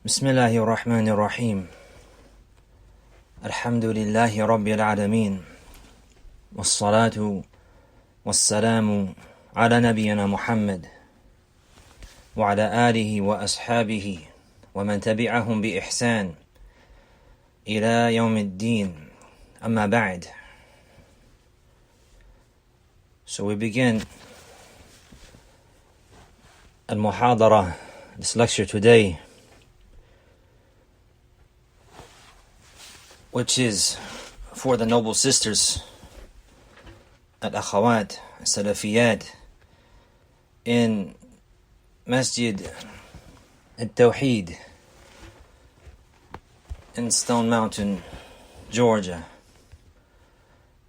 بسم الله الرحمن الرحيم الحمد لله رب العالمين والصلاة والسلام على نبينا محمد وعلى آله وأصحابه ومن تبعهم بإحسان إلى يوم الدين أما بعد. So we begin al-muhadara, this lecture today, which is for the noble sisters, al-akhawat, salafiyat, in Masjid Tawheed in Stone Mountain, Georgia,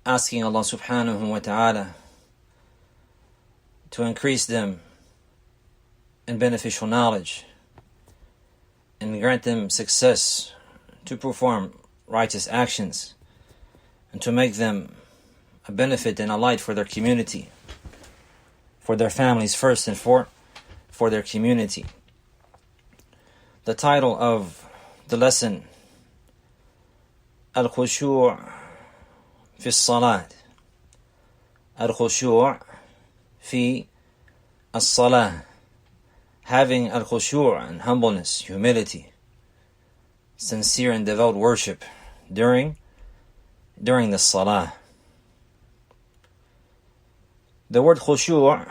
asking Allah subhanahu wa ta'ala to increase them in beneficial knowledge and grant them success to perform righteous actions and to make them a benefit and a light for their community, for their families first and for their community. The title of the lesson, Al-Khushu' fi Salaah, Al-Khushu' fi Salaah, having Al-Khushu' and humbleness, humility, sincere and devout worship during the Salah. The word Khushu',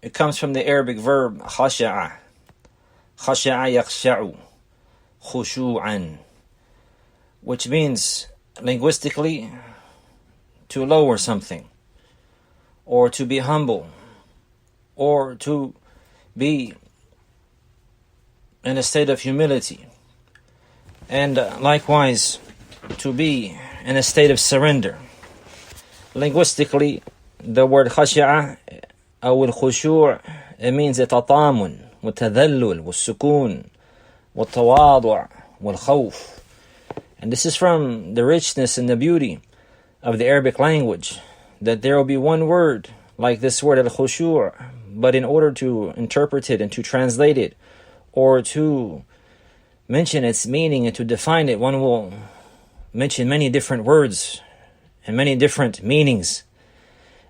it comes from the Arabic verb khasha'a. Khasha'a yakhsha'u, khushu'an, which means linguistically to lower something, or to be humble, or to be in a state of humility, and likewise to be in a state of surrender. Linguistically, the word khasha'a أو الخشوع, it means التطامن والتذلل والسكون والتواضع والخوف. And this is from the richness and the beauty of the Arabic language, that there will be one word like this word al-khushu', but in order to interpret it and to translate it, or to mention its meaning and to define it, one will mention many different words and many different meanings.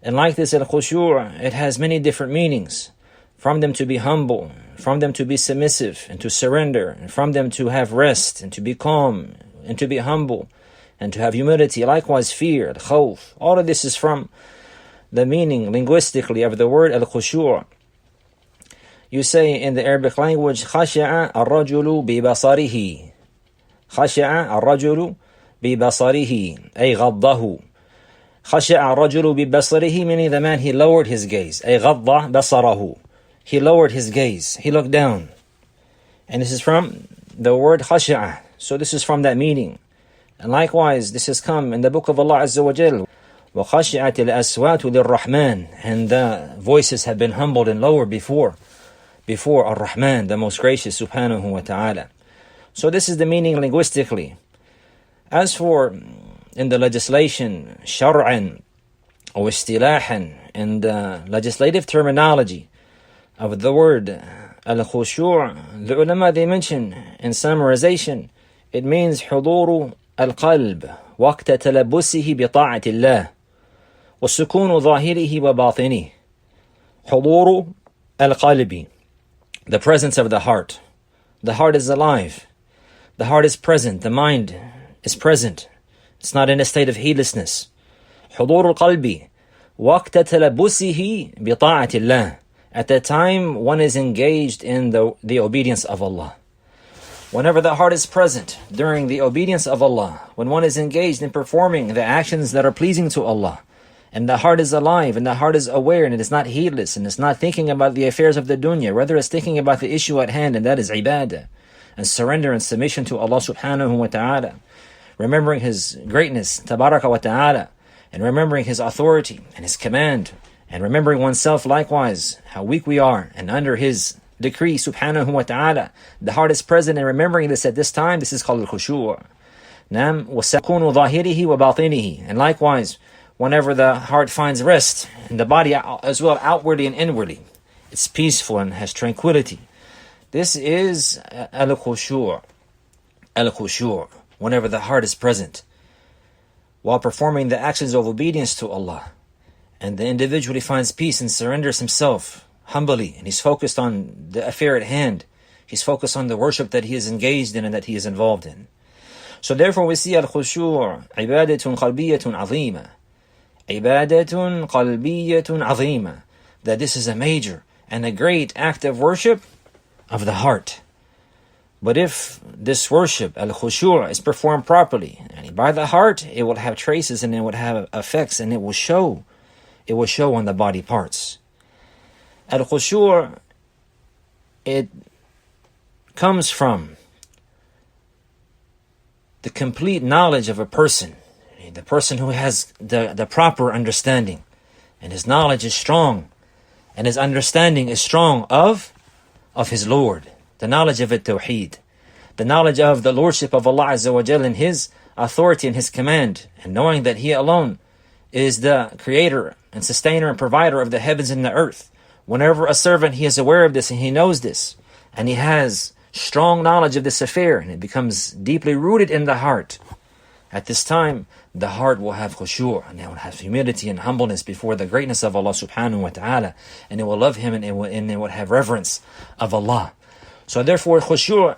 And like this al-khushu', it has many different meanings. From them to be humble, from them to be submissive and to surrender, and from them to have rest and to be calm and to be humble and to have humility. Likewise fear, al-khawf. All of this is from the meaning linguistically of the word al-khushu'. You say in the Arabic language, khasha'a ar-rajulu bi-basarihi. Khasha'a ar-rajulu bi-basarihi, ay ghaddahu. خشع الرجل ببصره, meaning the man, he lowered his gaze. أي غض بصره, he lowered his gaze, he looked down. And this is from the word خشع, so this is from that meaning. And likewise, this has come in the book of Allah Azza wa Jal, وَخَشِعَتِ الْأَسْوَاتُ لِلرَّحْمَنِ, and the voices have been humbled and lowered before Ar-Rahman, the most gracious subhanahu wa ta'ala. So this is the meaning linguistically. As for in the legislation, shar'an or istilahan, in the legislative terminology of the word al-khushu', the ulama, they mention in summarization, it means حضور القلب وقت تلبسه بطاعة الله وسكون ظاهره وباطنه. حضور القلب, the presence of the heart. The heart is alive, the heart is present, the mind is present. It's not in a state of heedlessness. حضور القلب وقت تلبسه بطاعة الله, at the time one is engaged in the obedience of Allah. Whenever the heart is present during the obedience of Allah, when one is engaged in performing the actions that are pleasing to Allah, and the heart is alive, and the heart is aware, and it is not heedless, and it's not thinking about the affairs of the dunya, rather it's thinking about the issue at hand, and that is ibadah, and surrender and submission to Allah subhanahu wa ta'ala, remembering His greatness, tabaraka wa ta'ala, and remembering His authority and His command, and remembering oneself likewise, how weak we are, and under His decree, subhanahu wa ta'ala. The heart is present, and remembering this at this time, this is called al-khushu'. Nam وَسَكُونُ ظَاهِرِهِ وَبَاطِنِهِ. And likewise, whenever the heart finds rest, and the body as well outwardly and inwardly, it's peaceful and has tranquility. This is al-khushu'. Al-khushu', whenever the heart is present, while performing the actions of obedience to Allah. And the individual finds peace and surrenders himself humbly, and he's focused on the affair at hand. He's focused on the worship that he is engaged in and that he is involved in. So therefore we see al-khushu' ibadatun qalbiyyatun azima. Ibadatun qalbiyyatun azima. That this is a major and a great act of worship of the heart. But if this worship, al-khushu', is performed properly and by the heart, it will have traces and it will have effects and it will show on the body parts. Al-khushu', it comes from the complete knowledge of a person, the person who has the proper understanding, and his knowledge is strong, and his understanding is strong of his Lord, the knowledge of Tawheed, the knowledge of the Lordship of Allah Azza wa Jal and His authority and His command, and knowing that He alone is the creator and sustainer and provider of the heavens and the earth. Whenever a servant, he is aware of this and he knows this, and he has strong knowledge of this affair, and it becomes deeply rooted in the heart. At this time, the heart will have khushu', and it will have humility and humbleness before the greatness of Allah subhanahu wa ta'ala, and it will love Him, and it will have reverence of Allah. So therefore, khushu',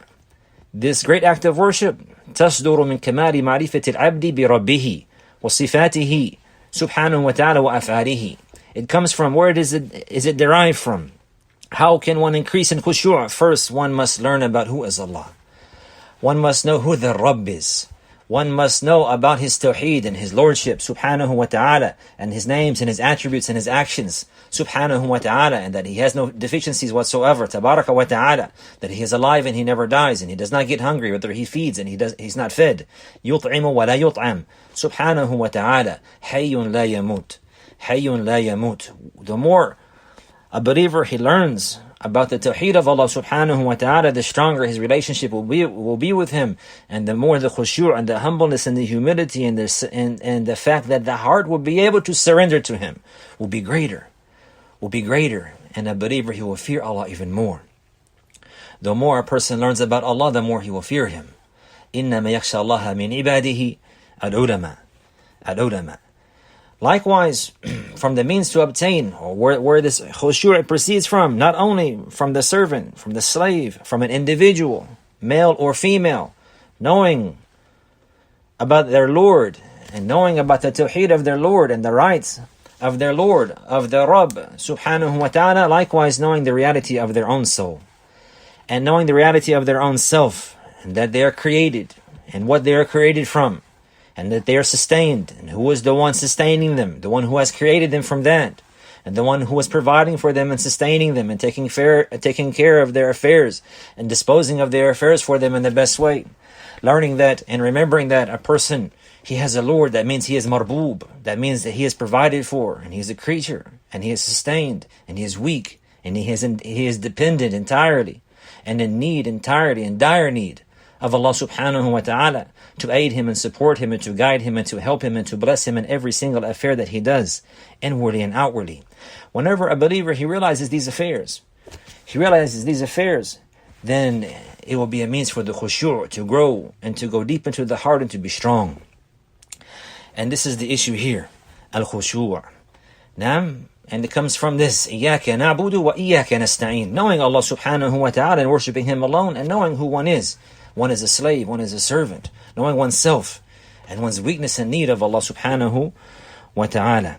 this great act of worship, تصدر من كمال معرفة العبد بربه وصفاته سبحانه وتعالى وأفعاله. It comes from, where is it derived from? How can one increase in khushu'? First, one must learn about who is Allah. One must know who the Rabb is. One must know about His Tawheed and His Lordship, subhanahu wa ta'ala, and His names and His attributes and His actions, subhanahu wa ta'ala, and that He has no deficiencies whatsoever, tabaraka wa ta'ala, that He is alive and He never dies, and He does not get hungry, whether He feeds and He's not fed. يطعم ولا يطعم, subhanahu wa ta'ala, hayyun la yamut, hayyun la yamut. The more a believer he learns about the Tawheed of Allah subhanahu wa ta'ala, the stronger his relationship will be with Him, and the more the khushu' and the humbleness and the humility and the fact that the heart will be able to surrender to Him will be greater, and a believer, he will fear Allah even more. The more a person learns about Allah, the more he will fear Him. إِنَّمَا يَخْشَى اللَّهَ مِنْ عِبَادِهِ الْعُلَمَاء. Likewise, from the means to obtain, or where this khushu' proceeds from, not only from the servant, from the slave, from an individual, male or female, knowing about their Lord, and knowing about the tawheed of their Lord and the rights of their Lord, of the Rabb, subhanahu wa ta'ala, likewise knowing the reality of their own soul, and knowing the reality of their own self, and that they are created, and what they are created from, and that they are sustained, and who is the one sustaining them, the one who has created them from that, and the one who is providing for them and sustaining them and taking care of their affairs and disposing of their affairs for them in the best way. Learning that and remembering that a person, he has a Lord, that means he is marboob, that means that he is provided for, and he is a creature, and he is sustained, and he is weak, and he is dependent entirely, and in need entirely, in dire need of Allah subhanahu wa ta'ala, to aid him and support him and to guide him and to help him and to bless him in every single affair that he does, inwardly and outwardly. Whenever a believer, he realizes these affairs, then it will be a means for the khushu' to grow and to go deep into the heart and to be strong. And this is the issue here, al-khushu'. Naam, and it comes from this, إِيَّاكَ نَعْبُدُ وَإِيَّاكَ نَسْتَعِينُ, knowing Allah subhanahu wa ta'ala and worshipping Him alone, and knowing who one is. One is a slave, one is a servant, knowing oneself and one's weakness and need of Allah subhanahu wa ta'ala.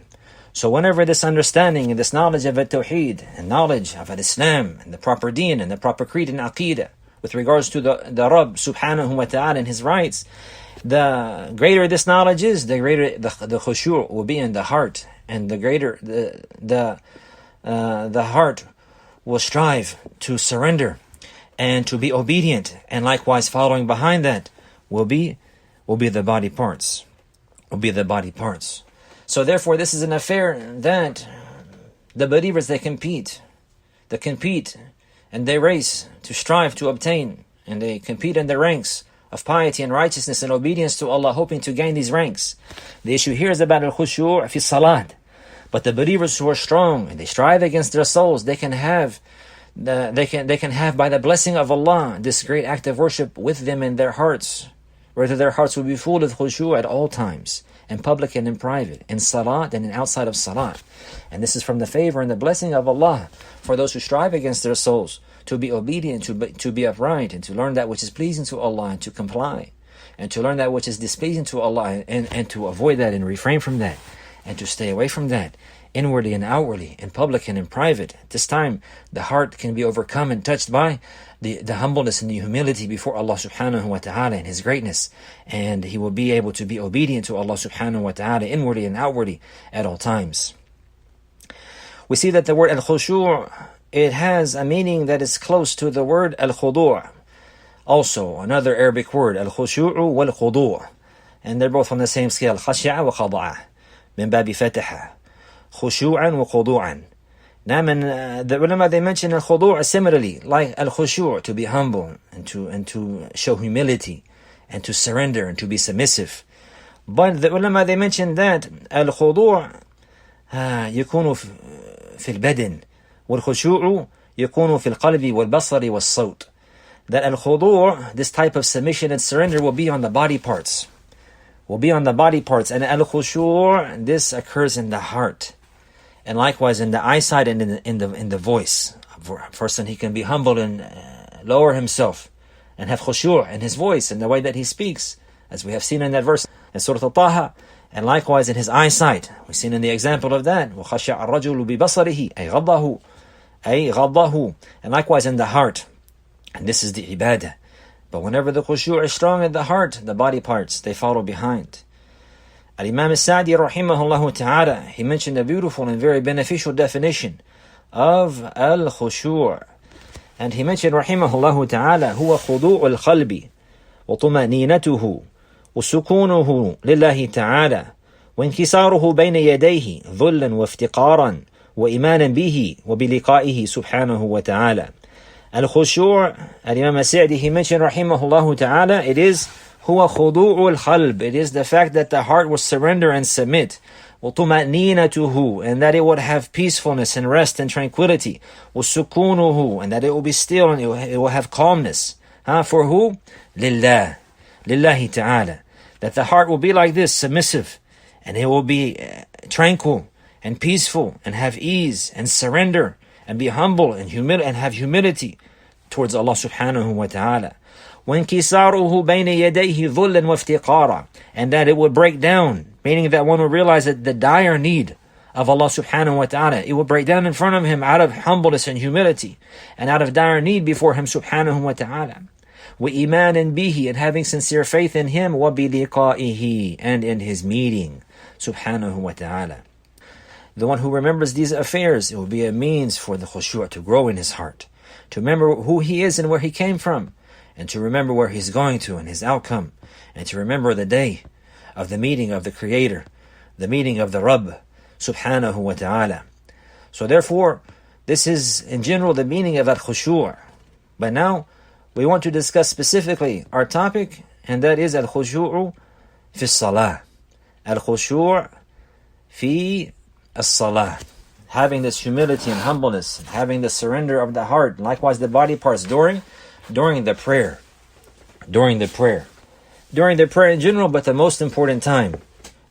So whenever this understanding and this knowledge of Tawheed and knowledge of Islam and the proper deen and the proper creed and aqeedah with regards to the Rabb subhanahu wa ta'ala and His rights, the greater this knowledge is, the greater the khushu' will be in the heart, and the greater the heart will strive to surrender and to be obedient, and likewise following behind that will be the body parts. So therefore, this is an affair that the believers, they compete and they race to strive to obtain, and they compete in the ranks of piety and righteousness and obedience to Allah, hoping to gain these ranks. The issue here is about al-khushu' fi salat. But the believers who are strong and they strive against their souls, they can have they can have, by the blessing of Allah, this great act of worship with them in their hearts, whether their hearts will be full of khushu at all times, in public and in private, in salat and in outside of salat. And this is from the favor and the blessing of Allah for those who strive against their souls to be obedient, to be upright, and to learn that which is pleasing to Allah and to comply, and to learn that which is displeasing to Allah and to avoid that and refrain from that, and to stay away from that, inwardly and outwardly, in public and in private. At this time, the heart can be overcome and touched by the humbleness and the humility before Allah subhanahu wa ta'ala and His greatness. And he will be able to be obedient to Allah subhanahu wa ta'ala inwardly and outwardly at all times. We see that the word al-khushu', it has a meaning that is close to the word al-khudu'. Also, another Arabic word, al-khushu'u wal-khudu'. And they're both on the same scale, khashi'a wa khada'a, min babi fataha. Khushu'an wa khudu'an. Now, the ulama, they mention al-khudu' similarly, like al-khushu', to be humble and to show humility and to surrender and to be submissive. But the ulama, they mention that al-khudu' يكون في البدن والخشوع يكون في القلب والبصر والصوت. That al-khudu', this type of submission and surrender, will be on the body parts. And al-khushu', this occurs in the heart. And likewise in the eyesight and in the voice. A person, he can be humble and lower himself and have khushu' in his voice and the way that he speaks, as we have seen in that verse in Surah Al-Taha. And likewise in his eyesight, we've seen in the example of that, وَخَشَعَ الرَّجُلُ بِبَصَرِهِ أَيْ غَضَّهُ. And likewise in the heart, and this is the ibadah. But whenever the khushu' is strong in the heart, the body parts, they follow behind. Al-Imam al-Sa'di rahimahullah ta'ala, he mentioned a beautiful and very beneficial definition of al-khushu'. And he mentioned rahimahullah ta'ala, هو خضوع القلب وطمأنينته وسكونه لله تعالى وانكساره بين يديه ذلا وافتقارا وإيمانا به وبلقائه سبحانه وتعالى. Al-khushu', Al-Imam al-Sa'di, he mentioned rahimahullah ta'ala, it is هو خضوع القلب, it is the fact that the heart will surrender and submit, وطمأنينته, and that it would have peacefulness and rest and tranquility, وسكونه, and that it will be still and it will have calmness. For who? Lillah. Lillahi ta'ala. That the heart will be like this, submissive, and it will be tranquil and peaceful and have ease and surrender and be humble and have humility towards Allah subhanahu wa ta'ala. وَانْكِسَارُهُ بَيْنَ يَدَيْهِ ذُلًّا وَافْتِقَارًا, and that it would break down, meaning that one will realize that the dire need of Allah subhanahu wa ta'ala, it will break down in front of him out of humbleness and humility and out of dire need before him subhanahu wa ta'ala. وَإِيمَانًا بِهِ, and having sincere faith in him, وَبِلِقَائِهِ, and in his meeting subhanahu wa ta'ala. The one who remembers these affairs, it will be a means for the khushu' to grow in his heart, to remember who he is and where he came from, and to remember where he's going to and his outcome, and to remember the day of the meeting of the Creator, the meeting of the Rabb subhanahu wa ta'ala. So therefore, this is in general the meaning of al-khushu'. But now, we want to discuss specifically our topic, and that is al-khushu'u fi Salaah. Al-khushu' fi as-Salaah. Having this humility and humbleness, and having the surrender of the heart, and likewise the body parts during the prayer. During the prayer in general, but the most important time.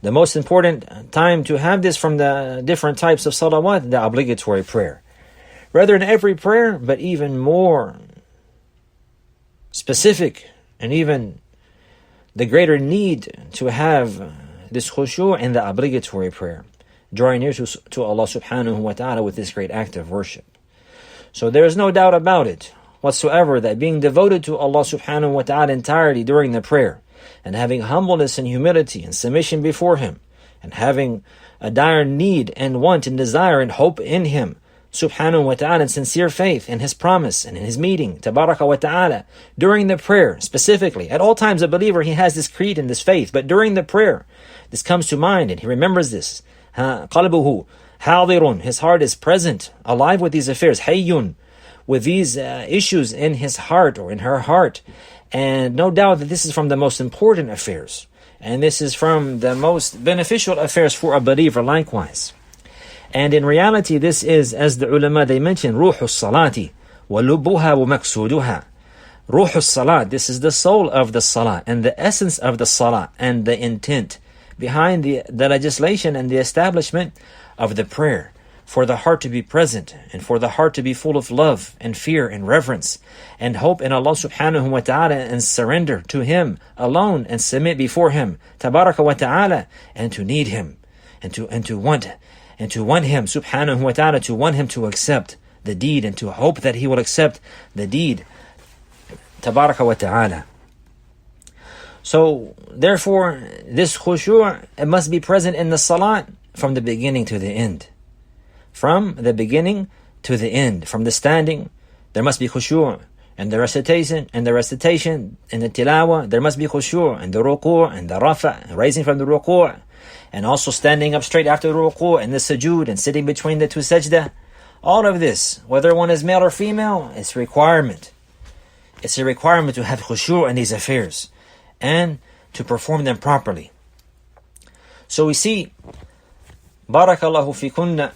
The most important time to have this from the different types of salawat, the obligatory prayer. Rather in every prayer, but even more specific, and even the greater need to have this khushu' in the obligatory prayer, drawing near to Allah subhanahu wa ta'ala with this great act of worship. So there is no doubt about it whatsoever that being devoted to Allah subhanahu wa ta'ala entirely during the prayer, and having humbleness and humility and submission before Him, and having a dire need and want and desire and hope in Him subhanahu wa ta'ala, and sincere faith in His promise and in His meeting tabaraka wa ta'ala during the prayer specifically. At all times a believer, he has this creed and this faith, but during the prayer this comes to mind and he remembers this. قَلْبُهُ حَاضِرٌ, his heart is present, alive with these affairs, hayyun, with these issues in his heart or in her heart. And no doubt that this is from the most important affairs, and this is from the most beneficial affairs for a believer likewise. And in reality, this is, as the ulama they mention, ruhu salati وَلُبُّهَا وَمَقْصُودُهَا. Ruh al-Salah, this is the soul of the Salah and the essence of the Salah and the intent behind the legislation and the establishment of the prayer. For the heart to be present and for the heart to be full of love and fear and reverence and hope in Allah subhanahu wa ta'ala and surrender to Him alone and submit before Him tabaraka wa ta'ala and to need Him and to want Him subhanahu wa ta'ala, to want Him to accept the deed and to hope that He will accept the deed tabaraka wa ta'ala. So therefore this khushu' it must be present in the salat from the beginning to the end. From the beginning to the end. From the standing, there must be khushu'. And the recitation, and the tilawah, there must be khushu'. And the ruku' and the rafa', raising from the ruku'. And also standing up straight after the ruku' and the sujood and sitting between the two sajda. All of this, whether one is male or female, it's a requirement. It's a requirement to have khushu' in these affairs and to perform them properly. So we see, barakallahu fikunna,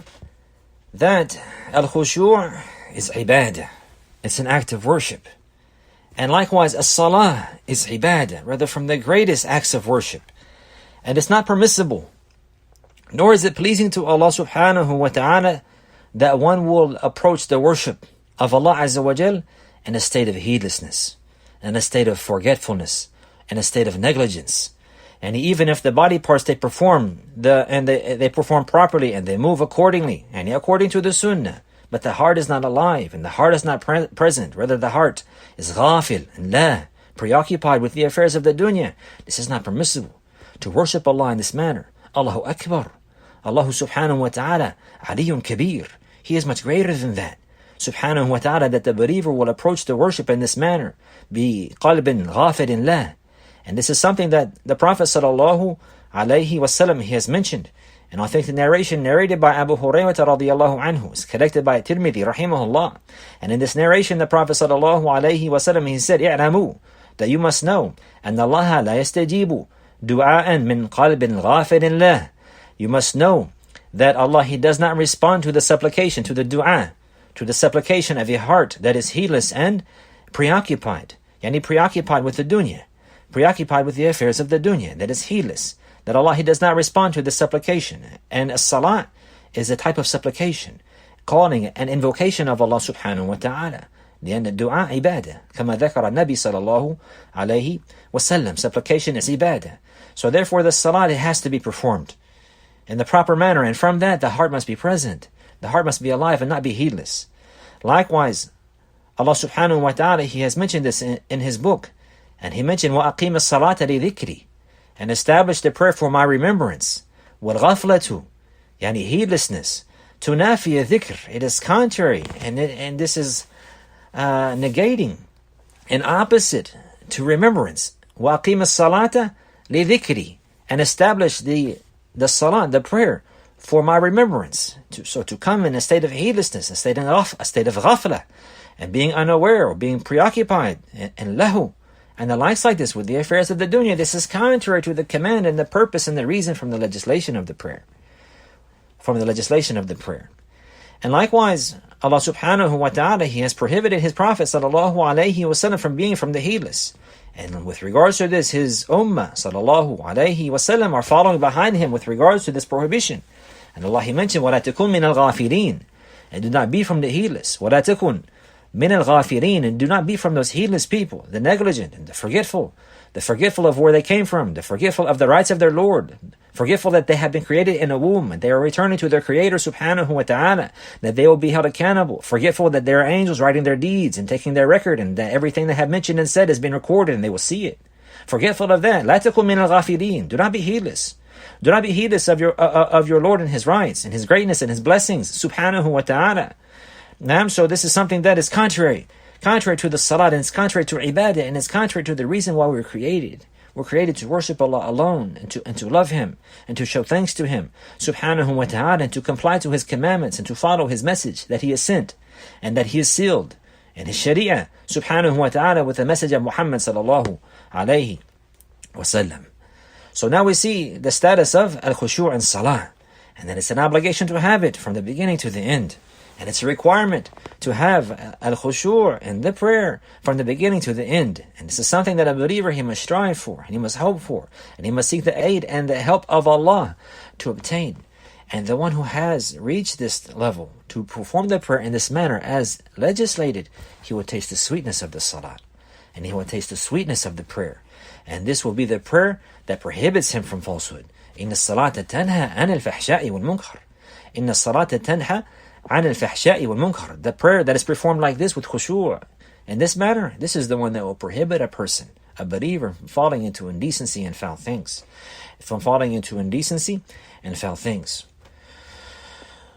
that al-khushu' is ibadah. It's an act of worship. And likewise, as-salah is ibadah, rather from the greatest acts of worship. And it's not permissible, nor is it pleasing to Allah subhanahu wa ta'ala that one will approach the worship of Allah Azza wa Jal in a state of heedlessness, in a state of forgetfulness, in a state of negligence. And even if the body parts they perform they perform properly and they move accordingly and according to the sunnah, but the heart is not alive and the heart is not present. Rather, the heart is ghafil and la, preoccupied with the affairs of the dunya. This is not permissible to worship Allah in this manner. Allahu Akbar. Allah subhanahu wa ta'ala aliyun kabir. He is much greater than that. Subhanahu wa ta'ala, that the believer will approach the worship in this manner. Bi qalbin ghafilin la. And this is something that the Prophet sallallahu alaihi wasallam he has mentioned. An authentic narration narrated by Abu Hurairah radiyallahu anhu is collected by Tirmidhi rahimahullah. And in this narration, the Prophet sallallahu alaihi wasallam he said, "I'lamu," that you must know, "Anna Allah la yastajibu du'aan min qalbin ghafilin lah." You must know that Allah He does not respond to the supplication, to the du'a, to the supplication of a heart that is heedless and preoccupied. Yani preoccupied with the dunya, preoccupied with the affairs of the dunya, that is heedless. That Allah He does not respond to the supplication. And as-salat is a type of supplication, calling an invocation of Allah subhanahu wa ta'ala. لأن الدعاء عبادة كما ذكر النبي صلى الله عليه وسلم. Supplication is ibadah. So therefore the salat, it has to be performed in the proper manner, and from that the heart must be present. The heart must be alive and not be heedless. Likewise, Allah subhanahu wa ta'ala, He has mentioned this in His book, and He mentioned وَأَقِيمَ الصَّلَاةَ لِذِكْرِ, and establish the prayer for my remembrance. وَالْغَفْلَةُ, yani heedlessness, تُنَافِيَ dhikr, it is contrary, and this is negating and opposite to remembrance. وَأَقِيمَ الصَّلَاةَ لِذِكْرِ, and establish the salah, the prayer, for my remembrance. So to come in a state of heedlessness, a state of ghafla, and being unaware or being preoccupied, and lahu, and the likes like this with the affairs of the dunya, this is contrary to the command and the purpose and the reason from the legislation of the prayer. And likewise, Allah subhanahu wa ta'ala, He has prohibited His Prophet sallallahu alayhi wasallam from being from the heedless. And with regards to this, His ummah sallallahu alayhi wasallam are following behind Him with regards to this prohibition. And Allah He mentioned, وَلَا تَكُن مِّنَ الْغَافِلِينَ, and do not be from the heedless. وَلَا تَكُن مِّنَ الْغَافِلِينَ, and do not be from those heedless people, the negligent and the forgetful of where they came from, the forgetful of the rights of their Lord, forgetful that they have been created in a womb and they are returning to their Creator subhanahu wa ta'ala, that they will be held accountable, forgetful that there are angels writing their deeds and taking their record, and that everything they have mentioned and said has been recorded and they will see it. Forgetful of that. لا تكن من الغافلين, do not be heedless. Do not be heedless of your Lord and His rights and His greatness and His blessings subhanahu wa ta'ala. So this is something that is contrary to the salat, and it's contrary to ibadah, and it's contrary to the reason why we were created. We're created to worship Allah alone, and to love Him, and to show thanks to Him subhanahu wa ta'ala, and to comply to His commandments, and to follow His message that He has sent, and that He has sealed, and His sharia subhanahu wa ta'ala with the message of Muhammad sallallahu alayhi wasallam. So now we see the status of al-khushu' and salah, and that it's an obligation to have it from the beginning to the end. And it's a requirement to have al-khushu' in the prayer from the beginning to the end. And this is something that a believer, he must strive for, and he must hope for, and he must seek the aid and the help of Allah to obtain. And the one who has reached this level to perform the prayer in this manner as legislated, he will taste the sweetness of the salah, and he will taste the sweetness of the prayer. And this will be the prayer that prohibits him from falsehood. إن الصلاة تنهى عن الفحشاء والمنكر. إن الصلاة تنهى عن الفحشاء والمنكر. The prayer that is performed like this with khushu' in this manner, this is the one that will prohibit a person, a believer, from falling into indecency and foul things. From falling into indecency and foul things.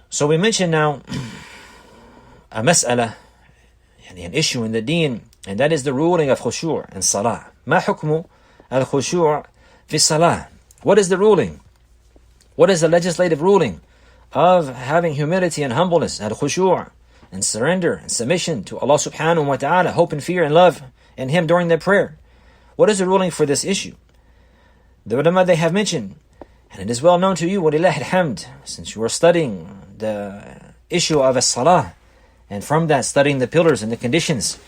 So we mentioned now a mas'ala, an issue in the deen, and that is the ruling of khushu' and salah. ما حكم الخشوع في الصلاة? What is the ruling? What is the legislative ruling of having humility and humbleness, al-khushu' and surrender and submission to Allah subhanahu wa ta'ala, hope and fear and love in Him during their prayer? What is the ruling for this issue? The ulama, they have mentioned, and it is well known to you, وَلِلَّهِ الْحَمْدِ, since you are studying the issue of as-salah, and from that studying the pillars and the conditions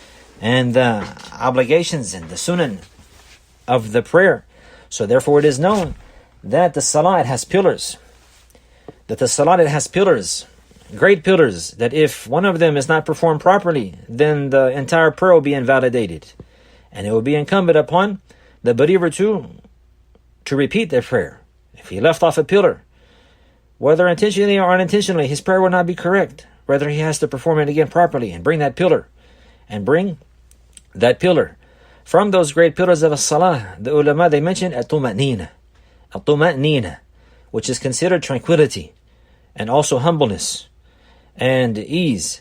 and the obligations and the sunan of the prayer. So therefore it is known that the salah, it has pillars. That the salah, it has pillars, great pillars, that if one of them is not performed properly, then the entire prayer will be invalidated. And it will be incumbent upon the believer to repeat their prayer. If he left off a pillar, whether intentionally or unintentionally, his prayer will not be correct. Rather, he has to perform it again properly and bring that pillar. From those great pillars of as-salah, the ulama, they mention at-tuma'nina, which is considered tranquility and also humbleness and ease.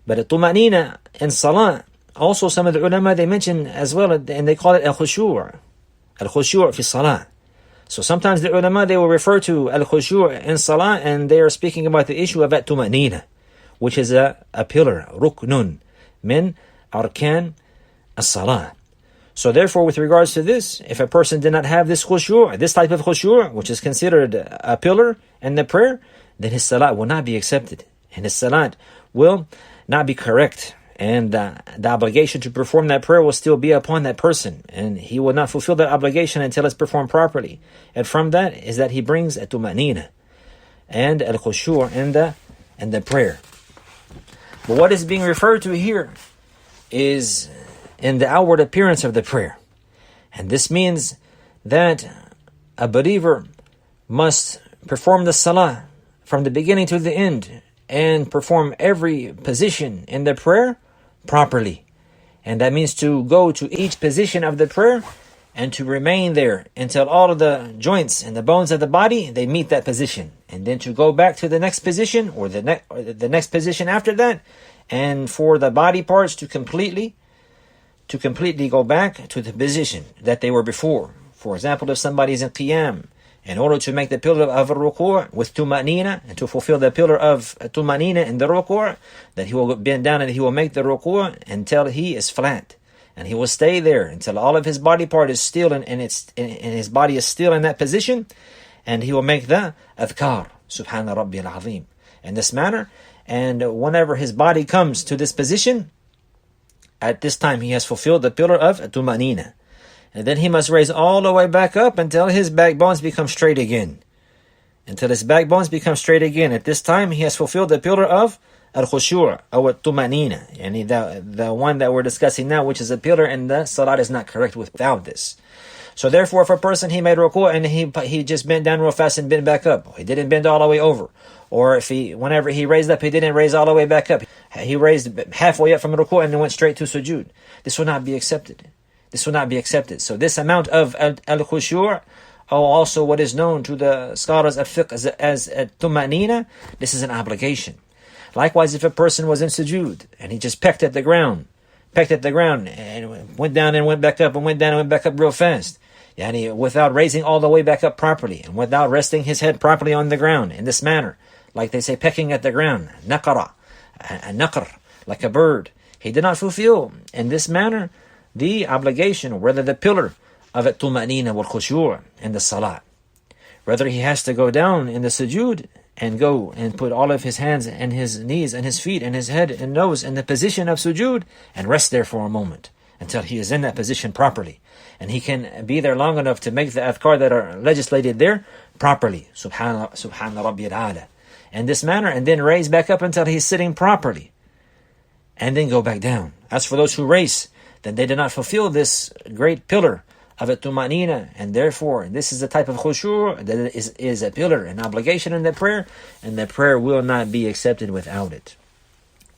But at-tuma'nina in salah, also some of the ulama, they mention as well, and they call it al-khushu' fi salah. So sometimes the ulama, they will refer to al-khushu' in salah, and they are speaking about the issue of at-tuma'nina, which is a pillar, ruknun min arkan as-salah. So therefore, with regards to this, if a person did not have this khushu', this type of khushu', which is considered a pillar in the prayer, then his salat will not be accepted, and his salat will not be correct, and the obligation to perform that prayer will still be upon that person, and he will not fulfill that obligation until it's performed properly. And from that is that he brings at-tumanina and al-khushu' in the prayer. But what is being referred to here is in the outward appearance of the prayer. And this means that a believer must perform the salah from the beginning to the end and perform every position in the prayer properly. And that means to go to each position of the prayer and to remain there until all of the joints and the bones of the body, they meet that position. And then to go back to the next position or the next position after that, and for the body parts to completely go back to the position that they were before. For example, if somebody is in qiyam, in order to make the pillar of ruku' with tuma'nina, and to fulfill the pillar of tuma'nina in the ruku', that he will bend down and he will make the ruku' until he is flat. And he will stay there until all of his body part is still and his body is still in that position. And he will make the adhkar, Subhana Rabbi al-Azim, in this manner. And whenever his body comes to this position, at this time he has fulfilled the pillar of tuma'nina. And then he must raise all the way back up until his backbones become straight again. At this time he has fulfilled the pillar of al-khushu' or tuma'nina. And the one that we're discussing now, which is a pillar, and the salat is not correct without this. So therefore, if a person, he made ruku' and he just bent down real fast and bent back up, he didn't bend all the way over. Or if whenever he raised up, he didn't raise all the way back up. He raised halfway up from ruku' and then went straight to sujood. This will not be accepted. So this amount of al-khushu', also what is known to the scholars of fiqh as tuma'nina, this is an obligation. Likewise, if a person was in sujood and he just pecked at the ground and went down and went back up and went down and went back up real fast, without raising all the way back up properly and without resting his head properly on the ground in this manner, like they say, pecking at the ground, naqara, a naqr, like a bird, he did not fulfill in this manner the obligation, or rather the pillar of at-tuma'nina wal-khushu' in the salah. Rather, he has to go down in the sujood and go and put all of his hands and his knees and his feet and his head and nose in the position of sujood and rest there for a moment until he is in that position properly. And he can be there long enough to make the adhkar that are legislated there properly. Subhana Rabbiyal A'la. In this manner, and then raise back up until he's sitting properly. And then go back down. As for those who race, then they do not fulfill this great pillar of at-tumanina, and therefore this is a type of khushu' that is a pillar, an obligation in the prayer, and the prayer will not be accepted without it.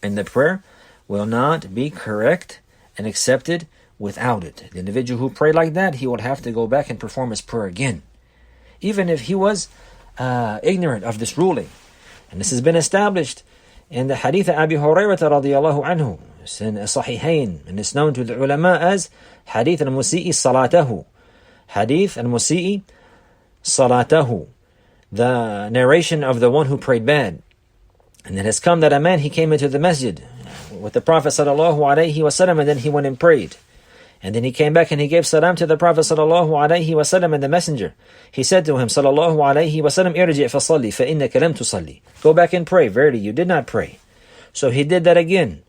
And the prayer will not be correct and accepted without it. The individual who prayed like that, he would have to go back and perform his prayer again, even if he was ignorant of this ruling. And this has been established in the hadith of Abi Hurairah radiyallahu anhu. It's in Sahihain, and it's known to the ulama as Hadith al-Musi'i Salatahu. Hadith al-Musi'i Salatahu. The narration of the one who prayed bad. And it has come that a man, he came into the masjid with the Prophet sallallahu alaihi wasallam, and then he went and prayed. And then he came back and he gave salam to the Prophet sallallahu alaihi wasallam and the messenger. He said to him sallallahu alaihi wasallam, irji' fasalli fa innaka lam tusalli. Go back and pray, verily you did not pray. So he did that again.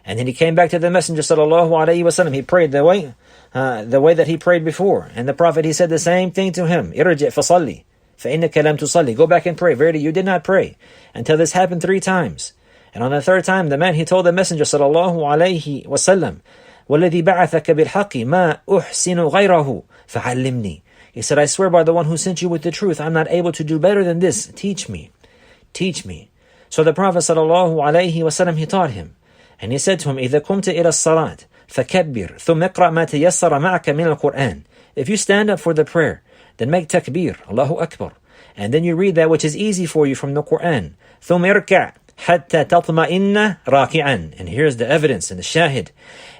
And then he came back to the Messenger sallallahu alaihi wasallam. He prayed the way that he prayed before. And the Prophet, he said the same thing to him. Irji' fasalli fa innaka lam tusalli. Go back and pray, verily you did not pray. Until this happened 3 times. And on the 3rd time, the man, he told the Messenger sallallahu alaihi wasallam, وَالَّذِي بَعَثَكَ بِالْحَقِّ مَا أُحْسِنُ غَيْرَهُ فَعَلِّمْنِي. He said, I swear by the one who sent you with the truth, I'm not able to do better than this. Teach me. Teach me. So the Prophet sallallahu alaihi wasallam, he taught him. And he said to him, إِذَا قُمْتَ إِلَى الصَّلَاةِ فَكَبِّرْ ثُمَّ اقْرَأْ مَا تَيَسَّرَ مَعَكَ مِنَ الْقُرْآنِ. If you stand up for the prayer, then make takbir, Allahu Akbar. And then you read that which is easy for you from the Quran. ثُمَّ ارْكَعْ حَتَّى تَطْمَئِنَّ رَاكِعًا. And here's the evidence and the shahid.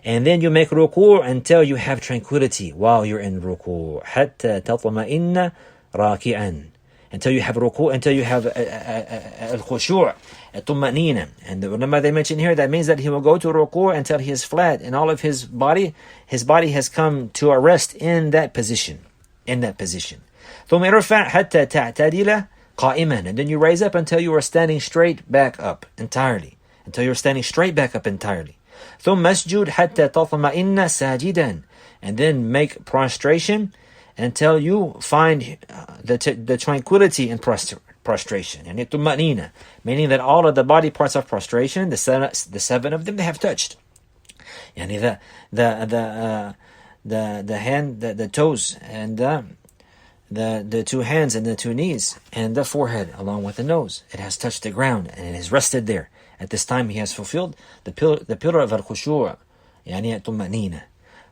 And then you make ruku' until you have tranquility while you're in ruku'. حَتَّى تَطْمَئِنَّ رَاكِعًا. Until you have ruku', until you have al-khushu', al-tuma'nina. And the ulama, they mention here, that means that he will go to ruku' until he is flat and all of his body has come to a rest in that position. In that position. ثُمَّ ارْفَعْ حَتَّى تَعْتَدِلَ قَائِمًا. And then you raise up until you are standing straight back up entirely. Until you're standing straight back up entirely. ثُمَّ اسْجُدْ حَتَّى تَطْمَئِنَّ سَاجِدًا. And then make prostration until you find the tranquility in prostration. And tuma'nina, meaning that all of the body parts of prostration, the 7 of them, they have touched. Yani the hand, the toes, and the 2 hands and the 2 knees, and the forehead along with the nose. It has touched the ground and it has rested there. At this time he has fulfilled the pillar of al-khushu', yani tuma'nina.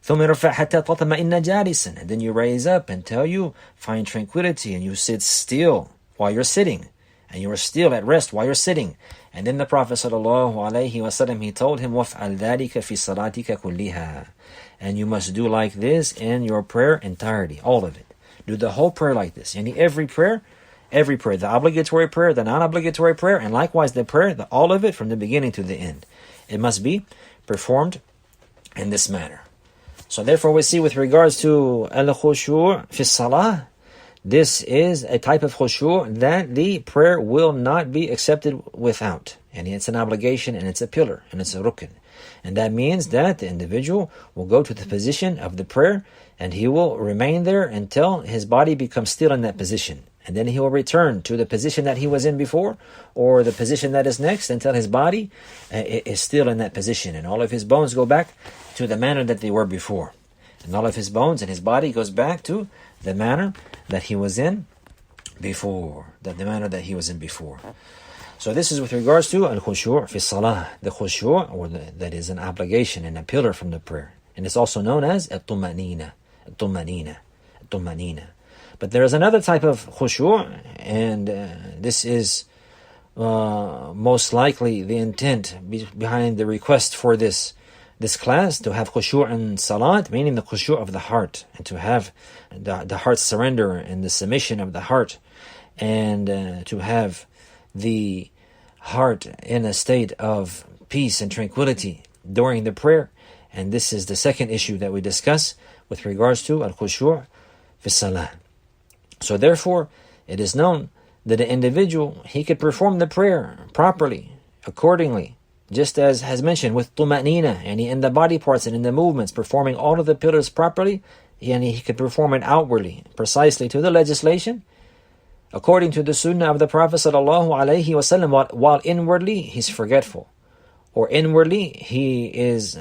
ثُمَّ ارْفَعْ حَتَّى تَطْمَئِنَّ جَالِسًا. And then you raise up until you find tranquility and you sit still while you're sitting. And you are still at rest while you're sitting. And then the Prophet sallallahu alaihi wasallam, he told him, وَافْعَلْ ذَلِكَ فِي صَلَاتِكَ كُلِّهَا. And you must do like this in your prayer entirety, all of it. Do the whole prayer like this. Yani every prayer, the obligatory prayer, the non-obligatory prayer, and likewise the prayer, all of it from the beginning to the end. It must be performed in this manner. So therefore we see with regards to al-khushu' fi salah, this is a type of khushu' that the prayer will not be accepted without. And it's an obligation and it's a pillar and it's a rukn. And that means that the individual will go to the position of the prayer and he will remain there until his body becomes still in that position. And then he will return to the position that he was in before, or the position that is next, until his body is still in that position. And all of his bones go back to the manner that they were before. And all of his bones and his body goes back to the manner that he was in before. So this is with regards to al-khushu' fi salah. The khushu', that is an obligation and a pillar from the prayer. And it's also known as al-tuma'nina. But there is another type of khushu', and this is most likely the intent behind the request for this class, to have khushu' and salat, meaning the khushu' of the heart, and to have the heart's surrender and the submission of the heart, and to have the heart in a state of peace and tranquility during the prayer. And this is the second issue that we discuss with regards to al-khushu' fi salah. So therefore, it is known that an individual, he could perform the prayer properly, accordingly, just as has mentioned with tuma'nina, and in the body parts and in the movements, performing all of the pillars properly, and he could perform it outwardly, precisely to the legislation, according to the sunnah of the Prophet ﷺ, while inwardly he's forgetful, or inwardly he is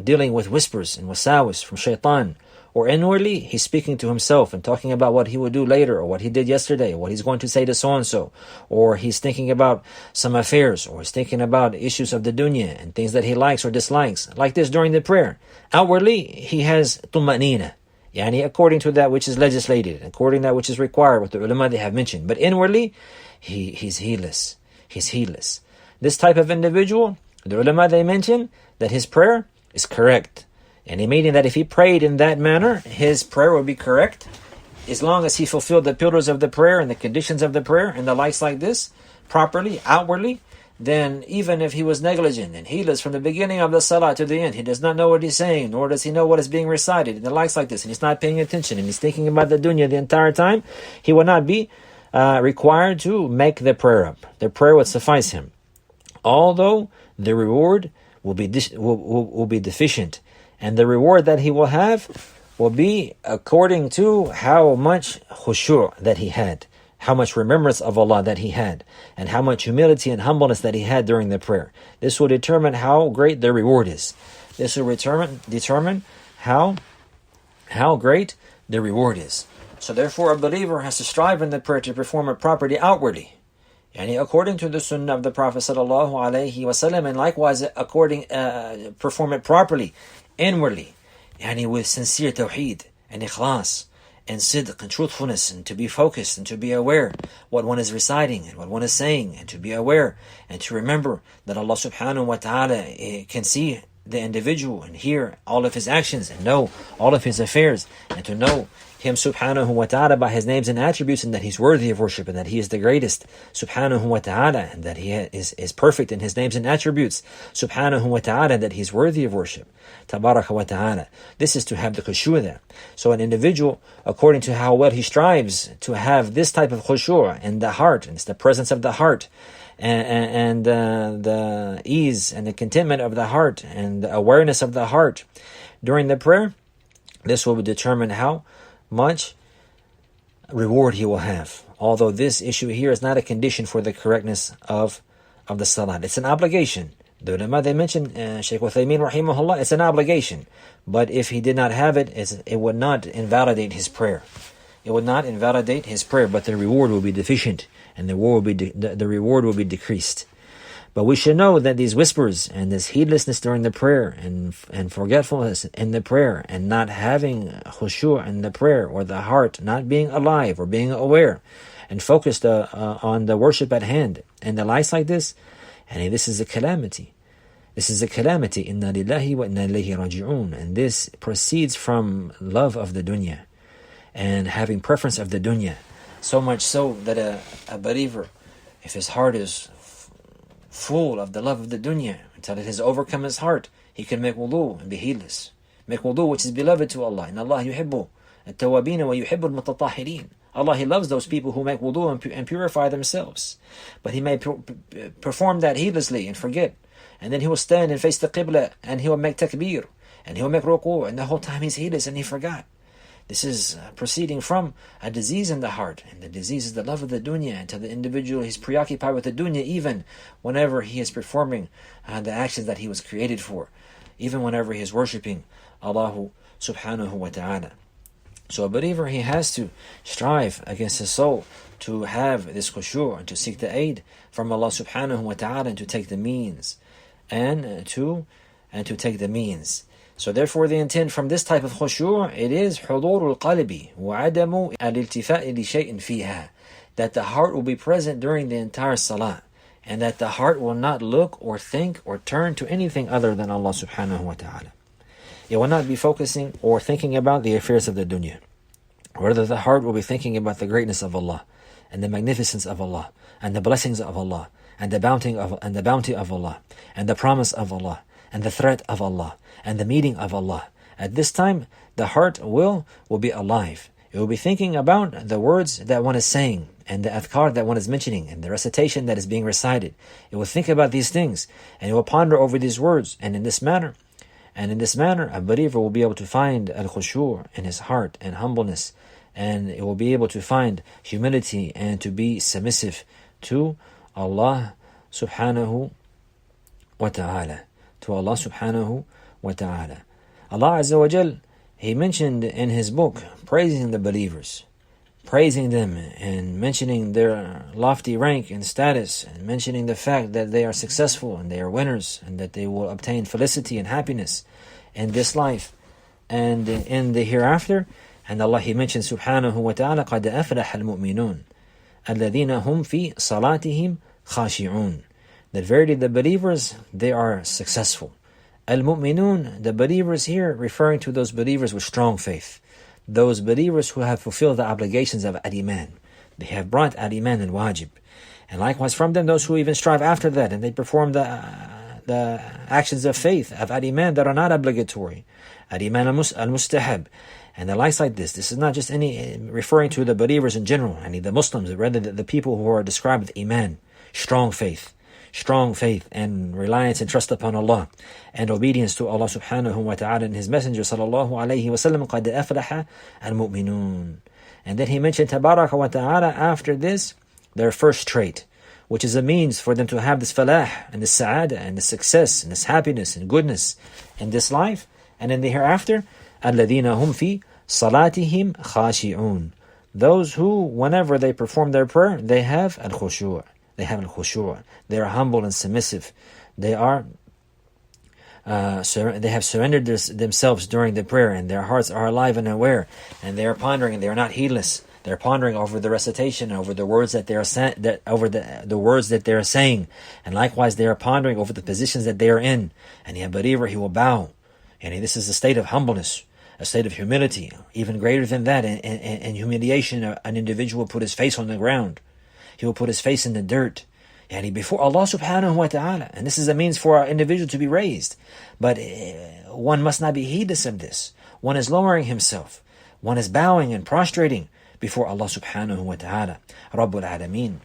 dealing with whispers and wasawis from shaitan, or inwardly he's speaking to himself and talking about what he would do later, or what he did yesterday, or what he's going to say to so-and-so, or he's thinking about some affairs, or he's thinking about issues of the dunya and things that he likes or dislikes, like this during the prayer. Outwardly, he has tuma'nina, yani according to that which is legislated, according to that which is required, what the ulama they have mentioned. But inwardly, he's heedless. He's heedless. This type of individual, the ulama they mention that his prayer is correct. And he meaning that if he prayed in that manner, his prayer would be correct, as long as he fulfilled the pillars of the prayer and the conditions of the prayer and the likes like this, properly, outwardly, then even if he was negligent and heedless from the beginning of the salah to the end, he does not know what he's saying, nor does he know what is being recited, and the likes like this, and he's not paying attention, and he's thinking about the dunya the entire time, he will not be required to make the prayer up. The prayer would suffice him. Although the reward will be deficient, and the reward that he will have will be according to how much khushu' that he had, how much remembrance of Allah that he had, and how much humility and humbleness that he had during the prayer. This will determine how great the reward is. This will determine how great the reward is. So therefore a believer has to strive in the prayer to perform it properly outwardly, yani according to the sunnah of the Prophet ﷺ, and likewise perform it properly inwardly, yani with sincere tawheed and ikhlas and sidq and truthfulness, and to be focused and to be aware what one is reciting and what one is saying, and to be aware and to remember that Allah subhanahu wa ta'ala can see the individual and hear all of his actions and know all of his affairs, and to know him subhanahu wa ta'ala by his names and attributes, and that he's worthy of worship, and that he is the greatest subhanahu wa ta'ala, and that he is perfect in his names and attributes subhanahu wa ta'ala, that he's worthy of worship tabaraka wa ta'ala. This is to have the khushu' there. So an individual, according to how well he strives to have this type of khushu' in the heart, and it's the presence of the heart, and the ease and the contentment of the heart and the awareness of the heart during the prayer, this will determine how much reward he will have. Although this issue here is not a condition for the correctness of the salah. It's an obligation. The ulama they mentioned, Shaykh Uthaymeen rahimahullah, it's an obligation. But if he did not have it, it would not invalidate his prayer. It would not invalidate his prayer, but the reward will be deficient, and the reward will be decreased. But we should know that these whispers and this heedlessness during the prayer and forgetfulness in the prayer, and not having khushu' in the prayer, or the heart not being alive or being aware and focused on the worship at hand, and the likes like this, and this is a calamity. This is a calamity. Inna lillahi wa inna ilayhi raji'un. And this proceeds from love of the dunya and having preference of the dunya. So much so that a believer, if his heart is full of the love of the dunya, until it has overcome his heart, he can make wudu and be heedless. Make wudu which is beloved to Allah. Inna Allah yuhibbu at-tawabin wa yuhibbu al-mutatahhirin. Allah, He loves those people who make wudu and purify themselves. But he may perform that heedlessly and forget. And then he will stand and face the qibla, and he will make takbir, and he will make ruku', and the whole time he's heedless and he forgot. This is proceeding from a disease in the heart, and the disease is the love of the dunya, and to the individual he's preoccupied with the dunya even whenever he is performing the actions that he was created for, even whenever he is worshipping Allah subhanahu wa ta'ala. So a believer, he has to strive against his soul to have this khushu' and to seek the aid from Allah subhanahu wa ta'ala, and to take the means and to take the means. So therefore the intent from this type of khushu' it is حضور القلب وعدم الالتفاء لشيء فيها, that the heart will be present during the entire salah, and that the heart will not look or think or turn to anything other than Allah subhanahu wa ta'ala. It will not be focusing or thinking about the affairs of the dunya. Rather, the heart will be thinking about the greatness of Allah, and the magnificence of Allah, and the blessings of Allah, and the bounty of Allah, and the promise of Allah, and the threat of Allah, and the meeting of Allah. At this time, the heart will be alive. It will be thinking about the words that one is saying, and the adhkar that one is mentioning, and the recitation that is being recited. It will think about these things, and it will ponder over these words, and in this manner, a believer will be able to find al-khushu' in his heart and humbleness, and it will be able to find humility and to be submissive to Allah subhanahu wa ta'ala. Allah Azza wa Jal, He mentioned in His book, praising the believers, praising them and mentioning their lofty rank and status, and mentioning the fact that they are successful and they are winners and that they will obtain felicity and happiness in this life and in the hereafter. And Allah, He mentioned subhanahu wa ta'ala, قَدْ أَفْلَحَ الْمُؤْمِنُونَ الَّذِينَ هُمْ فِي صَلَاتِهِمْ خَاشِعُونَ. That verily the believers, they are successful. Al-Mu'minun, the believers here, referring to those believers with strong faith. Those believers who have fulfilled the obligations of Al-Iman. They have brought Al-Iman and Wajib. And likewise from them, those who even strive after that, and they perform the actions of faith, of Al-Iman, that are not obligatory. Al-Iman al-Mustahab. And the likes like this. This is not just any referring to the believers in general, the Muslims, rather the people who are described with Iman, strong faith and reliance and trust upon Allah and obedience to Allah subhanahu wa ta'ala and His Messenger sallallahu alayhi wa sallam. قَدْ أَفْلَحَ الْمُؤْمِنُونَ. And then He mentioned tabaraka wa ta'ala after this, their first trait, which is a means for them to have this falah and this sa'adah and this success and this happiness and goodness in this life and in the hereafter. الَّذِينَ هُمْ فِي صَلَاتِهِمْ خَاشِعُونَ. Those who, whenever they perform their prayer, they have al-khushu'. They have al-khushu'. They are humble and submissive. They have surrendered themselves during the prayer, and their hearts are alive and aware, and they are pondering, and they are not heedless. They're pondering over the recitation, over the words that they are the words that they are saying, and likewise they are pondering over the positions that they are in. And a believer, he will bow, and this is a state of humbleness, a state of humility. Even greater than that, in humiliation, an individual will put his face on the ground. He will put his face in the dirt, before Allah subhanahu wa ta'ala. And this is a means for our individual to be raised. But one must not be heedless of this. One is lowering himself. One is bowing and prostrating before Allah subhanahu wa ta'ala, Rabbul Alameen.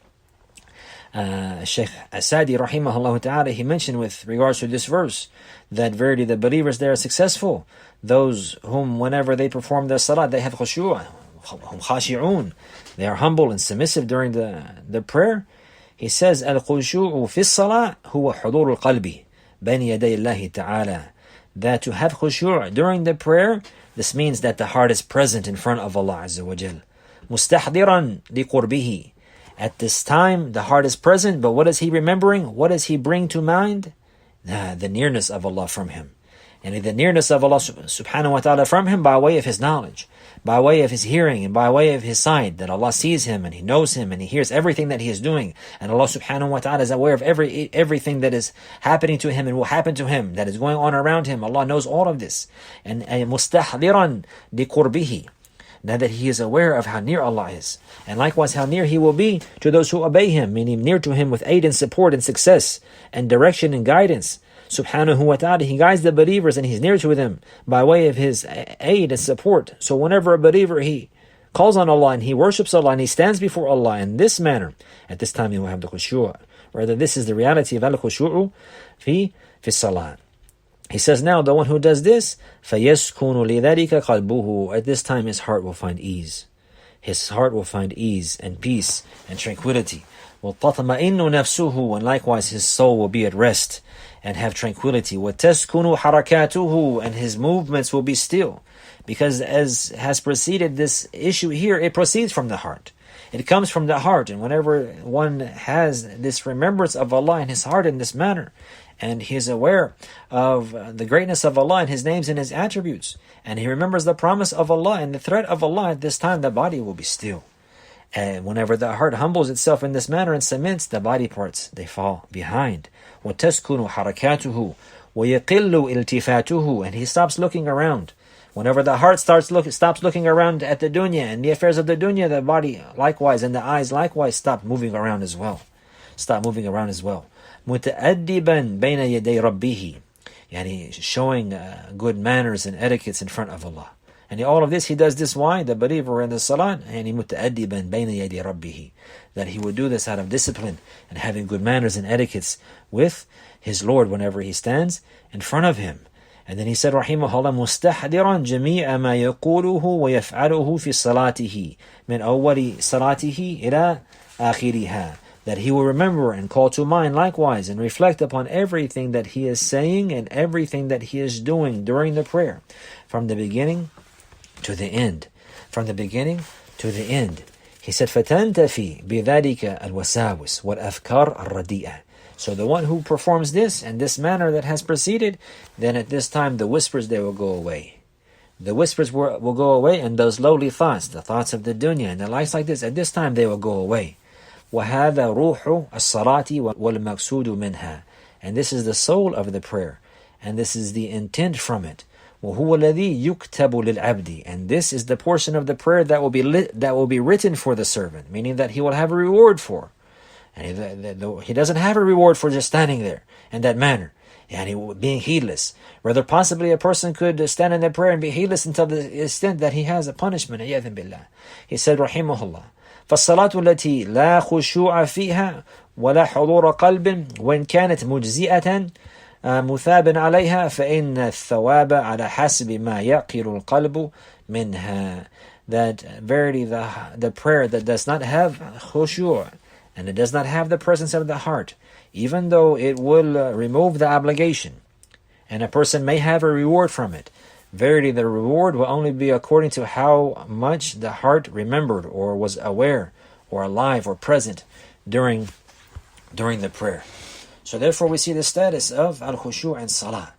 Shaykh Asadi rahimahullah ta'ala, he mentioned with regards to this verse that verily the believers, they are successful. Those whom whenever they perform their salah, they have khushu', hum khashi'un. They are humble and submissive during the prayer. He says, Al-khushu'u fi salah huwa hudur al-qalbi bayna yaday Allah ta'ala. That to have khushu' during the prayer, this means that the heart is present in front of Allah Azza wa Jal. Mustahdiran li qurbihi. At this time, the heart is present, but what is he remembering? What does he bring to mind? The nearness of Allah from him. And the nearness of Allah subhanahu wa ta'ala from him by way of his knowledge, by way of his hearing, and by way of his sight, that Allah sees him and He knows him and He hears everything that he is doing. And Allah subhanahu wa ta'ala is aware of everything that is happening to him and will happen to him, that is going on around him. Allah knows all of this. And mustahdiran li qurbihi. Now that he is aware of how near Allah is, and likewise how near He will be to those who obey Him, meaning near to Him with aid and support and success and direction and guidance. Subhanahu wa ta'ala, He guides the believers and He's near to them by way of His aid and support. So whenever a believer, he calls on Allah and he worships Allah and he stands before Allah in this manner, at this time he will have the khushu'. Rather, this is the reality of al-khushu'u fi salah. He says now, the one who does this, فَيَسْكُنُ لِذَلِكَ قَلْبُهُ. At this time his heart will find ease. His heart will find ease and peace and tranquility. وَتَطْمَئِنُّ نَفْسُهُ. And likewise his soul will be at rest and have tranquility. وَتَسْكُنُ حَرَكَاتُهُ. And his movements will be still. Because as has preceded this issue here, it proceeds from the heart. It comes from the heart. And whenever one has this remembrance of Allah in his heart in this manner, and he is aware of the greatness of Allah and His names and His attributes, and he remembers the promise of Allah and the threat of Allah, at this time the body will be still. And whenever the heart humbles itself in this manner and submits, the body parts, they fall behind. وَتَسْكُنُ حَرَكَاتُهُ وَيَقِلُّ إِلْتِفَاتُهُ. And he stops looking around. Whenever the heart stops looking around at the dunya and the affairs of the dunya, the body likewise and the eyes likewise stop moving around as well. مُتَأَدِّبًا بَيْنَ يَدَيْ رَبِّهِ. Showing good manners and etiquettes in front of Allah. And all of this, he does this why? The believer in the salat, and he مُتَأَدِّبًا بَيْنَ يَدِي رَبِّهِ, that he would do this out of discipline and having good manners and etiquettes with his Lord whenever he stands in front of him. And then he said, رحمه الله, مُسْتَحْضِرًا جَمِيعَ مَا يَقُولُهُ وَيَفْعَلُهُ فِي صَلَاتِهِ مِنْ أَوَّلِ صَلَاتِهِ إِلَى آخِرِهَا, that he will remember and call to mind likewise and reflect upon everything that he is saying and everything that he is doing during the prayer, from the beginning to the end. From the beginning to the end. He said, فَتَنْتَفِي بِذَلِكَ الْوَسَاوِسِ وَالْأَفْكَارِ الرَّدِيئَةِ. So the one who performs this in this manner that has preceded, then at this time the whispers, they will go away. The whispers will go away, and those lowly thoughts, the thoughts of the dunya and the likes like this, at this time they will go away. وَهَذَا رُوحُ الصَّلَاةِ وَالْمَقْسُودُ مِنْهَا. And this is the soul of the prayer, and this is the intent from it. وَهُوَ الَّذِي يُكْتَبُ لِلْعَبْدِ. And this is the portion of the prayer that will be written for the servant, meaning that he will have a reward for. And he doesn't have a reward for just standing there in that manner and being heedless. Rather, possibly a person could stand in the prayer and be heedless until the extent that he has a punishment. He said, rahimahullah, فَالصَّلَاةُ الَّتِي لَا خُشُوعَ فِيهَا وَلَا حُضُورَ قَلْبٍ وَإِنْ كَانَتْ مُجْزِئَةً مثاب عليها فإن الثواب على حسب ما يعقل القلب منها. That verily the prayer that does not have khushu' and it does not have the presence of the heart, even though it will remove the obligation and a person may have a reward from it, verily the reward will only be according to how much the heart remembered or was aware or alive or present during the prayer. So therefore we see the status of al-khushu' and salah.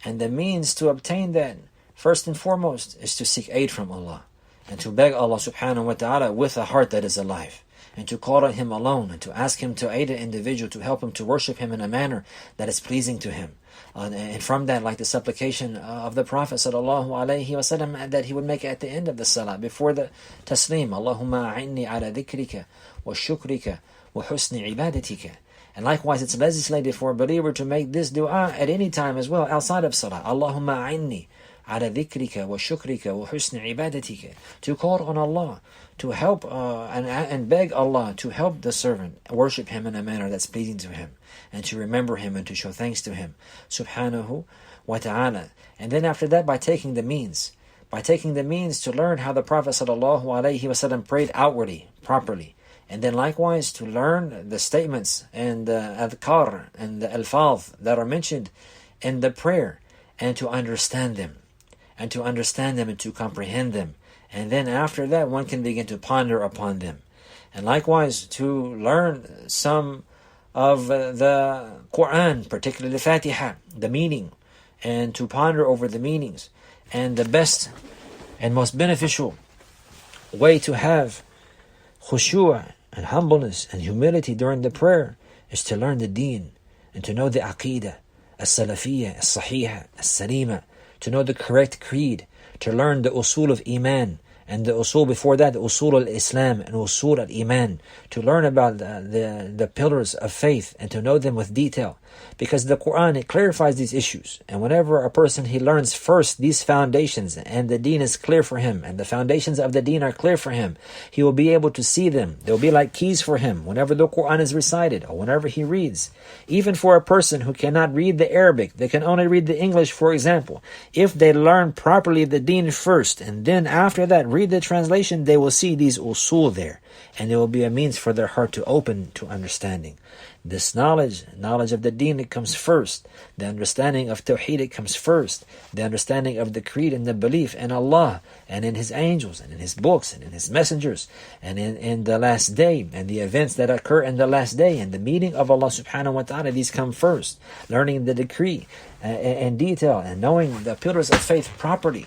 And the means to obtain that, first and foremost, is to seek aid from Allah. And to beg Allah subhanahu wa ta'ala with a heart that is alive. And to call on Him alone. And to ask Him to aid an individual, to help him to worship Him in a manner that is pleasing to Him. And from that, like the supplication of the Prophet sallallahu alaihi wasallam that he would make at the end of the salah, before the taslim, Allahumma a'inni ala dhikrika wa shukrika wa husni ibadatika. And likewise, it's legislated for a believer to make this dua at any time as well, outside of salah. Allahumma a'inni ala dhikrika wa shukrika wa husni ibadatika. To call on Allah, to help and beg Allah to help the servant worship Him in a manner that's pleasing to Him, and to remember Him and to show thanks to Him, subhanahu wa ta'ala. And then after that, by taking the means to learn how the Prophet sallallahu alaihi wasallam prayed outwardly, properly. And then likewise to learn the statements and the adhkar and the alfaz that are mentioned in the prayer, and to understand them and to comprehend them. And then after that, one can begin to ponder upon them. And likewise to learn some of the Quran, particularly the Fatiha, the meaning, and to ponder over the meanings. And the best and most beneficial way to have khushu' and humbleness and humility during the prayer is to learn the deen and to know the aqidah, as-salafiyya, as-sahihah, as-salima, to know the correct creed, to learn the usul of iman, and the usul before that, the usul al-Islam and usul al-Iman, to learn about the pillars of faith and to know them with detail. Because the Quran, it clarifies these issues. And whenever a person, he learns first these foundations, and the deen is clear for him, and the foundations of the deen are clear for him, he will be able to see them. They will be like keys for him whenever the Quran is recited or whenever he reads. Even for a person who cannot read the Arabic, they can only read the English, for example. If they learn properly the deen first, and then after that read the translation, they will see these usul there, and it will be a means for their heart to open to understanding. This knowledge of the deen, it comes first. The understanding of Tawheed, it comes first. The understanding of the creed and the belief in Allah and in His angels and in His books and in His messengers and in the last day and the events that occur in the last day and the meeting of Allah subhanahu wa ta'ala, these come first. Learning the decree in detail and knowing the pillars of faith properly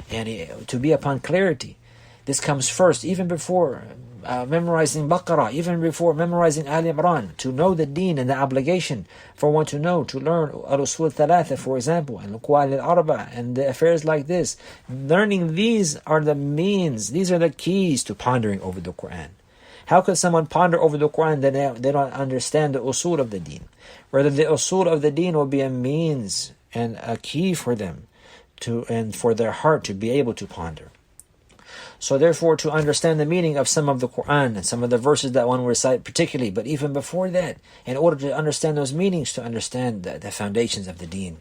and to be upon clarity. This comes first, even before memorizing Baqarah, even before memorizing Al Imran, to know the deen and the obligation for one to know, to learn Al-Usul Thalatha, for example, and Al-Qawaid Al-Arba, and the affairs like this. Learning these are the means, these are the keys to pondering over the Quran. How could someone ponder over the Quran that they don't understand the usul of the deen? Rather, the usul of the deen will be a means and a key for them and for their heart to be able to ponder. So therefore, to understand the meaning of some of the Quran and some of the verses that one will recite particularly, but even before that, in order to understand those meanings, to understand the foundations of the deen,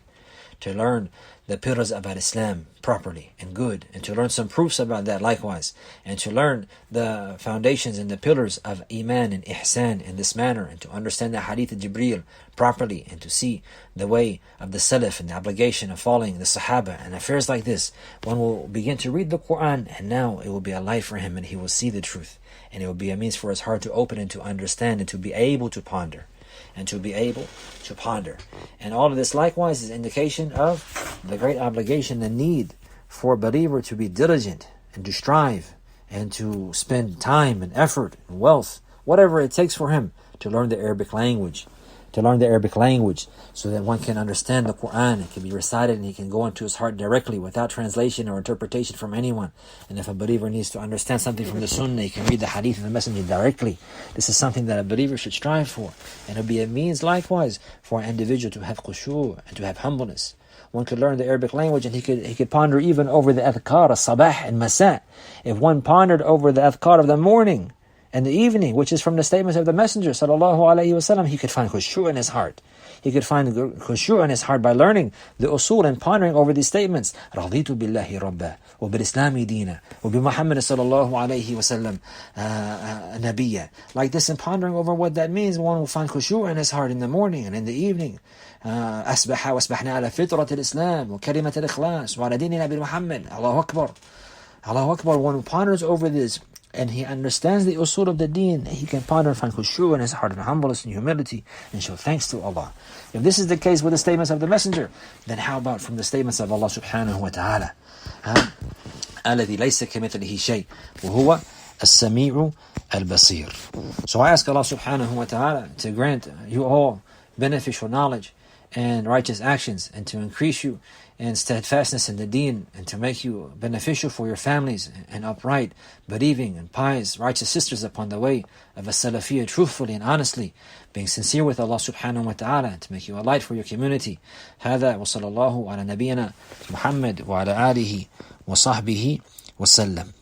to learn the pillars about Islam properly and good, and to learn some proofs about that likewise, and to learn the foundations and the pillars of Iman and Ihsan in this manner, and to understand the Hadith of Jibreel properly, and to see the way of the Salaf and the obligation of following the Sahaba and affairs like this, one will begin to read the Quran, and now it will be a light for him, and he will see the truth, and it will be a means for his heart to open and to understand and to be able to ponder. And to be able to ponder. And all of this likewise is indication of the great obligation and need for a believer to be diligent and to strive and to spend time and effort and wealth, whatever it takes for him, to learn the Arabic language. So that one can understand the Quran, it can be recited, and he can go into his heart directly without translation or interpretation from anyone. And if a believer needs to understand something from the Sunnah, he can read the Hadith of the Messenger directly. This is something that a believer should strive for. And it'll be a means likewise for an individual to have khushu and to have humbleness. One could learn the Arabic language, and he could ponder even over the adhkar, sabah and masa. If one pondered over the adhkar of the morning and the evening, which is from the statements of the Messenger sallallahu alaihi wasallam, he could find khushu in his heart. He could find khushu in his heart by learning the usul and pondering over these statements. رَضِيتُ بِاللَّهِ رَبَّا وَبِالْإِسْلَامِ دِينًا وَبِمُحَمَّدٍ sallallahu alaihi wasallam nabiyya. Like this, and pondering over what that means, one will find khushu in his heart in the morning and in the evening. أصبح وأصبحنا على فطرة الإسلام وكلمة الإخلاص وعلى دين نبي محمد. Allahu Akbar. Allahu Akbar. One who ponders over this, and he understands the usul of the deen, he can ponder and find khushu in his heart and humbleness and humility and show thanks to Allah. If this is the case with the statements of the Messenger, then how about from the statements of Allah subhanahu wa ta'ala? الذي ليس كمثله شيء وهو السميع البصير. So I ask Allah subhanahu wa ta'ala to grant you all beneficial knowledge and righteous actions, and to increase you in steadfastness in the deen, and to make you beneficial for your families and upright, believing and pious, righteous sisters upon the way of a Salafiyya, truthfully and honestly, being sincere with Allah subhanahu wa ta'ala, to make you a light for your community. هذا وصلى الله على نبينا محمد وعلى آله وصحبه وسلم.